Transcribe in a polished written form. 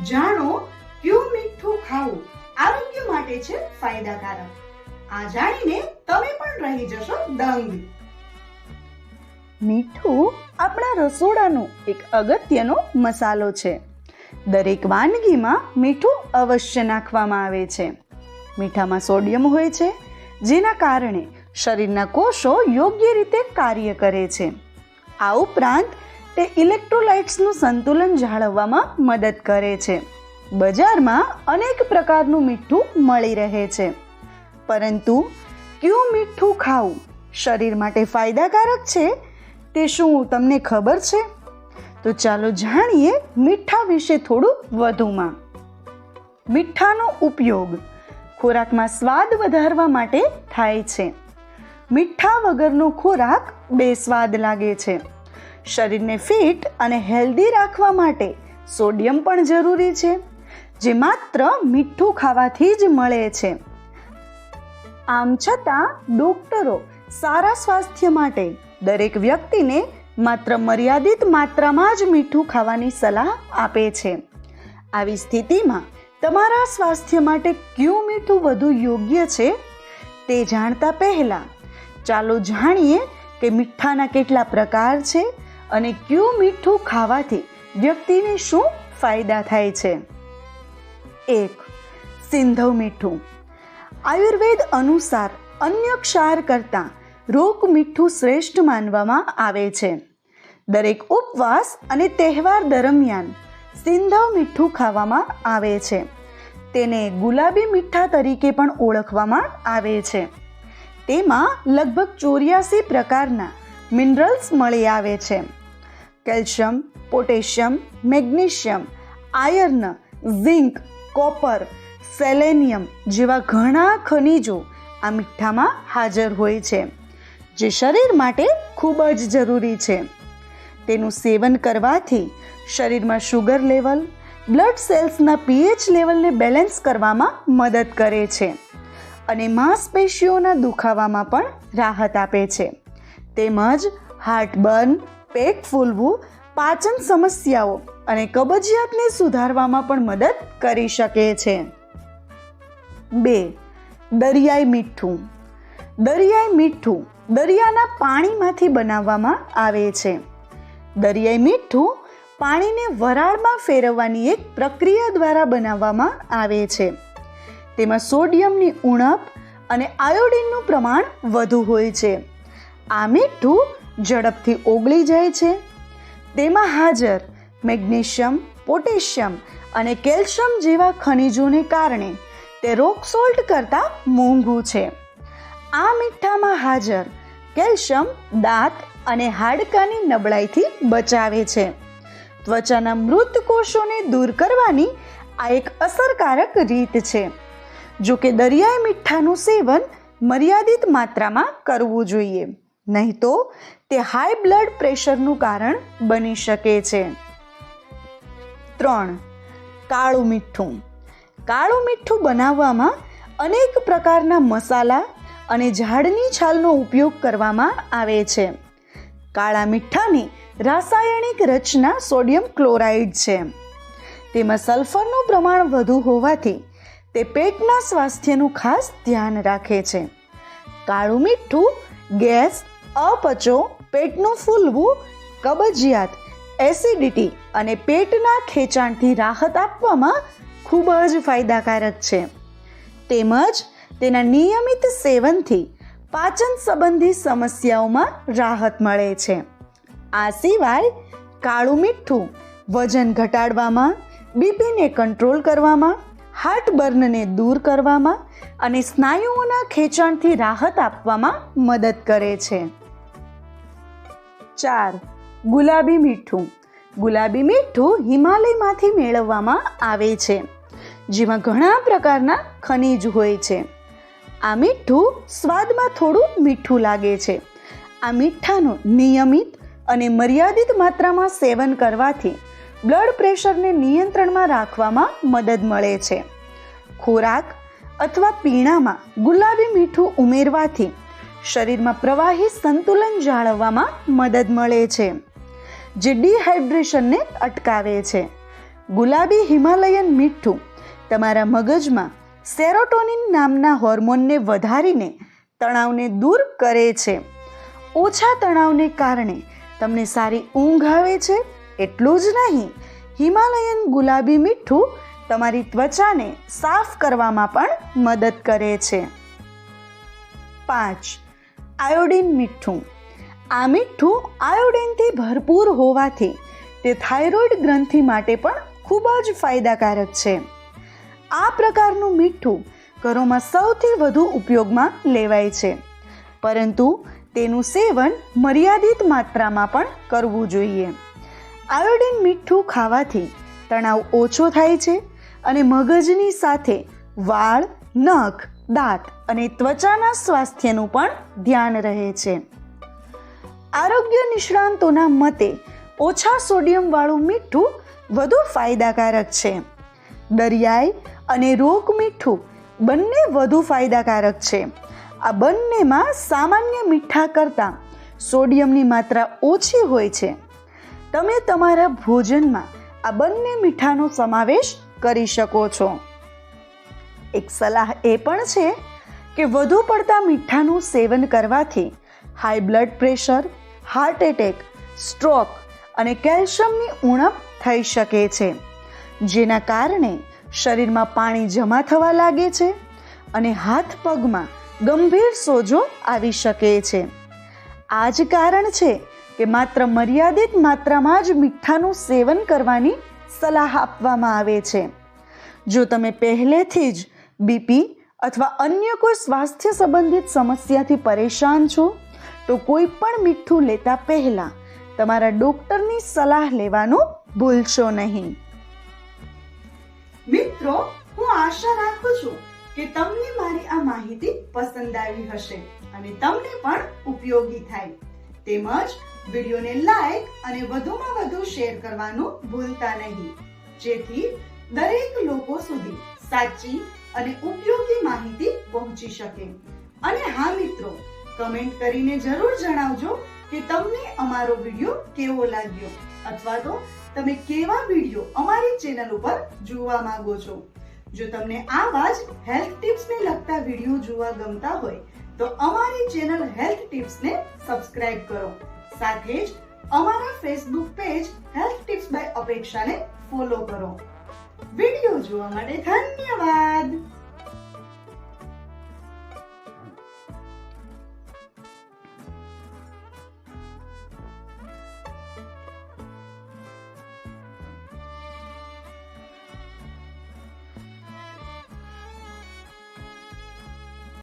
જાણો કયું મીઠું ખાવું આરોગ્ય માટે છે ફાયદાકારક. આ જાણીને તમે પણ રહી જશો દંગ. મીઠું આપણા રસોડાનો એક અગત્યનો મસાલો છે. દરેક વાનગીમાં મીઠું અવશ્ય નાખવામાં આવે છે. મીઠામાં સોડિયમ હોય છે, જેના કારણે શરીરના કોષો યોગ્ય રીતે કાર્ય કરે છે. આ ઉપરાંત તે ઇલેક્ટ્રોલાઇટ્સનું સંતુલન જાળવવામાં મદદ કરે છે. બજારમાં અનેક પ્રકારનું મીઠું મળી રહે છે, પરંતુ કયું મીઠું ખાવું શરીર માટે ફાયદાકારક છે તે શું તમને ખબર છે? તો ચાલો જાણીએ મીઠા વિશે થોડું વધુમાં. મીઠાનો ઉપયોગ ખોરાકમાં સ્વાદ વધારવા માટે થાય છે. મીઠા વગરનો ખોરાક બેસ્વાદ લાગે છે. શરીરને ફિટ અને હેલ્ધી રાખવા માટે સોડિયમ પણ જરૂરી છે, જે માત્ર મીઠું ખાવાથી જ મળે છે. આમ છતાં ડોક્ટરો સારા સ્વાસ્થ્ય માટે દરેક વ્યક્તિને માત્ર મર્યાદિત માત્રામાં જ મીઠું ખાવાની સલાહ આપે છે. આવી સ્થિતિમાં તમારા સ્વાસ્થ્ય માટે કયું મીઠું વધુ યોગ્ય છે તે જાણતા પહેલા ચાલો જાણીએ કે મીઠાના કેટલા પ્રકાર છે અને કયું મીઠું ખાવાથી વ્યક્તિને શું ફાયદા થાય છે. 1. સિંધવ મીઠું. આયુર્વેદ અનુસાર અન્ય ક્ષાર કરતાં રોક મીઠું શ્રેષ્ઠ માનવામાં આવે છે. દરેક ઉપવાસ અને તહેવાર દરમિયાન સિંધવ મીઠું ખાવામાં આવે છે. તેને ગુલાબી મીઠા તરીકે પણ ઓળખવામાં આવે છે. તેમાં લગભગ 84 પ્રકારના મિનરલ્સ મળી આવે છે. Calcium, potassium, magnesium, iron, zinc, copper, selenium જેવા ઘણા ખનિજો આ મીઠામાં હાજર હોય છે, જે શરીર માટે ખૂબ જ જરૂરી છે. તેનું સેવન કરવાથી શરીરમાં શુગર લેવલ, બ્લડ સેલ્સના પીએચ લેવલને બેલેન્સ કરવામાં મદદ કરે છે અને માંસપેશીઓના દુખાવામાં પણ રાહત આપે છે. તેમજ હાર્ટબર્ન, પેટ ફૂલવું, પાચન સમસ્યાઓ અને કબજિયાતને સુધારવામાં પણ મદદ કરી શકે છે. 2. દરિયાઈ મીઠું. દરિયાઈ મીઠું દરિયાના પાણીમાંથી બનાવવામાં આવે છે. દરિયાઈ મીઠું પાણીને વરાળમાં ફેરવવાની એક પ્રક્રિયા દ્વારા બનાવવામાં આવે છે. તેમાં સોડિયમની ઉણપ અને આયોડિનનું પ્રમાણ વધુ હોય છે. આ મીઠું ઝડપથી ઓગળી જાય છે. તેમાં હાજર મેગ્નેશિયમ, પોટેશિયમ અને કેલ્શિયમ જેવા ખનિજોને કારણે તે રોક સોલ્ટ કરતાં મોંઘું છે. આ મીઠામાં હાજર કેલ્શિયમ દાંત અને હાડકાની નબળાઈથી બચાવે છે. ત્વચાના મૃત કોષોને દૂર કરવાની આ એક અસરકારક રીત છે. જો કે દરિયાઈ મીઠાનું સેવન મર્યાદિત માત્રામાં કરવું જોઈએ, નહીં તો તે હાઈ બ્લડ પ્રેશરનું કારણ બની શકે છે. 3. કાળું મીઠું. કાળું મીઠું બનાવવામાં અનેક પ્રકારના મસાલા અને ઝાડની છાલનો ઉપયોગ કરવામાં આવે છે. કાળા મીઠાની રાસાયણિક રચના સોડિયમ ક્લોરાઇડ છે. તેમાં સલ્ફરનું પ્રમાણ વધુ હોવાથી તે પેટના સ્વાસ્થ્યનું ખાસ ધ્યાન રાખે છે. કાળું મીઠું ગેસ, અપચો, પેટનું ફૂલવું, કબજિયાત, એસિડિટી અને પેટના ખેંચાણથી રાહત આપવામાં ખૂબ જ ફાયદાકારક છે. તેમજ તેના નિયમિત સેવનથી પાચન સંબંધી સમસ્યાઓમાં રાહત મળે છે. આ સિવાય કાળું મીઠું વજન ઘટાડવામાં, બીપીને કંટ્રોલ કરવામાં, હાર્ટબર્નને દૂર કરવામાં અને સ્નાયુઓના ખેંચાણથી રાહત આપવામાં મદદ કરે છે. 4. ગુલાબી મીઠું. ગુલાબી મીઠું હિમાલયમાંથી મેળવવામાં આવે છે, જેમાં ઘણા પ્રકારના ખનિજ હોય છે. આ મીઠું સ્વાદમાં થોડું મીઠું લાગે છે. આ મીઠાનું નિયમિત અને મર્યાદિત માત્રામાં સેવન કરવાથી બ્લડ પ્રેશરને નિયંત્રણમાં રાખવામાં મદદ મળે છે. ખોરાક અથવા પીણામાં ગુલાબી મીઠું ઉમેરવાથી શરીરમાં પ્રવાહી સંતુલન જાળવવામાં મદદ મળે છે, જે ડિહાઇડ્રેશનને અટકાવે છે. ગુલાબી હિમાલયન મીઠું તમારા મગજમાં સેરોટોનિન નામના હોર્મોનને વધારીને તણાવને દૂર કરે છે. ઓછા તણાવને કારણે તમને સારી ઊંઘ આવે છે. એટલું જ નહીં, હિમાલયન ગુલાબી મીઠું તમારી ત્વચાને સાફ કરવામાં પણ મદદ કરે છે. 5. આયોડિન મીઠું. આ મીઠું આયોડિનથી ભરપૂર હોવાથી તે થાઇરોઇડ ગ્રંથિ માટે પણ ખૂબ જ ફાયદાકારક છે. આ પ્રકારનું મીઠું ઘરોમાં સૌથી વધુ ઉપયોગમાં લેવાય છે, પરંતુ તેનું સેવન મર્યાદિત માત્રામાં પણ કરવું જોઈએ. આયોડિન મીઠું ખાવાથી તણાવ ઓછો થાય છે અને મગજની સાથે વાળ, નખ, દાંત અને ત્વચાના સ્વાસ્થ્યનું પણ ધ્યાન રહે છે. આરોગ્ય નિષ્ણાંતોના મતે ઓછા સોડિયમવાળું મીઠું વધુ ફાયદાકારક છે. દરિયાઈ અને રોક મીઠું બંને વધુ ફાયદાકારક છે. આ બંનેમાં સામાન્ય મીઠા કરતાં સોડિયમની માત્રા ઓછી હોય છે. તમે તમારા ભોજનમાં આ બંને મીઠાનો સમાવેશ કરી શકો છો. એક સલાહ એ પણ છે કે વધુ પડતા મીઠાનું સેવન કરવાથી high blood pressure, heart attack, stroke અને કેલ્શિયમની ઉણપ થઈ શકે છે, જેના કારણે શરીરમાં પાણી જમા થવા લાગે છે અને હાથ પગમાં ગંભીર સોજો આવી શકે છે. આ જ કારણ છે કે માત્ર મર્યાદિત માત્રામાં જ મીઠાનું સેવન કરવાની સલાહ આપવામાં આવે છે. જો તમે પહેલેથી જ બીપી અથવા અન્ય કોઈ સ્વાસ્થ્ય સંબંધિત સમસ્યાથી પરેશાન છો તો કોઈ પણ મીઠું લેતા પહેલા તમારા ડોક્ટરની સલાહ લેવાનું ભૂલશો નહીં. મિત્રો, હું આશા રાખું છું કે તમને મારી આ માહિતી પસંદ આવી હશે અને તમને પણ ઉપયોગી થાય. તેમજ વિડીયોને લાઈક અને વધુમાં વધુ શેર કરવાનું ભૂલતા નહીં, જેથી દરેક લોકો સુધી સાચી અને ઉપયોગી માહિતી પહોંચી શકે. અને હા મિત્રો, કમેન્ટ કરીને જરૂર જણાવજો કે તમને અમારો વિડીયો કેવો લાગ્યો અથવા તો તમે કેવા વિડીયો અમારી ચેનલ ઉપર જોવા માંગો છો. જો તમને આવા જ હેલ્થ ટિપ્સને લગતા વિડીયો જોવા ગમતા હોય તો અમારી ચેનલ હેલ્થ ટિપ્સને સબસ્ક્રાઇબ કરો. સાથે જ અમારા Facebook page health tips by અપેક્ષાને ફોલો કરો. વિડીયો જોવા માટે ધન્યવાદ.